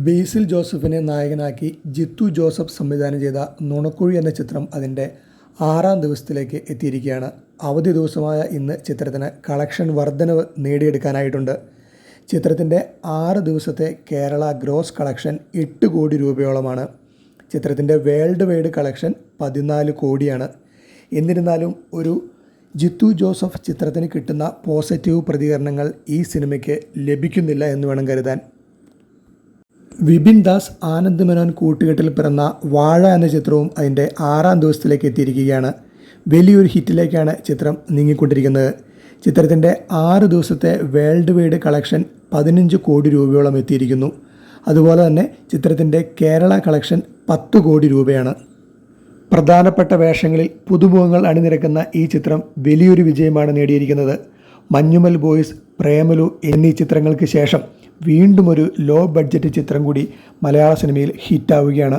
ബേസിൽ ജോസഫിനെ നായകനാക്കി ജിത്തു ജോസഫ് സംവിധാനം ചെയ്ത നുണക്കുഴി എന്ന ചിത്രം അതിൻ്റെ 6ാം ദിവസത്തിലേക്ക് എത്തിയിരിക്കുകയാണ്. അവധി ദിവസമായ ഇന്ന് ചിത്രത്തിന് കളക്ഷൻ വർധനവ് നേടിയെടുക്കാനായിട്ടുണ്ട്. ചിത്രത്തിൻ്റെ 6 ദിവസത്തെ കേരള ഗ്രോസ് കളക്ഷൻ 8 കോടി രൂപയോളമാണ്. ചിത്രത്തിൻ്റെ വേൾഡ് വൈഡ് കളക്ഷൻ 14 കോടിയാണ്. എന്നിരുന്നാലും ഒരു ജിത്തു ജോസഫ് ചിത്രത്തിന് കിട്ടുന്ന പോസിറ്റീവ് പ്രതികരണങ്ങൾ ഈ സിനിമയ്ക്ക് ലഭിക്കുന്നില്ല എന്ന് വേണം കരുതാൻ. വിപിൻ ദാസ് ആനന്ദ് മേനോൻ കൂട്ടുകെട്ടിൽ പിറന്ന വാഴ എന്ന ചിത്രവും അതിൻ്റെ 6ാം ദിവസത്തിലേക്ക് എത്തിയിരിക്കുകയാണ്. വലിയൊരു ഹിറ്റിലേക്കാണ് ചിത്രം നീങ്ങിക്കൊണ്ടിരിക്കുന്നത്. ചിത്രത്തിൻ്റെ 6 ദിവസത്തെ വേൾഡ് വൈഡ് കളക്ഷൻ 15 കോടി രൂപയോളം എത്തിയിരിക്കുന്നു. അതുപോലെ തന്നെ ചിത്രത്തിൻ്റെ കേരള കളക്ഷൻ 10 കോടി രൂപയാണ്. പ്രധാനപ്പെട്ട വേഷങ്ങളിൽ പുതുമുഖങ്ങൾ അണിനിരക്കുന്ന ഈ ചിത്രം വലിയൊരു വിജയമാണ് നേടിയിരിക്കുന്നത്. മഞ്ഞുമൽ ബോയ്സ്, പ്രേമലു എന്നീ ചിത്രങ്ങൾക്ക് ശേഷം വീണ്ടും ഒരു ലോ ബഡ്ജറ്റ് ചിത്രം കൂടി മലയാള സിനിമയിൽ ഹിറ്റാവുകയാണ്.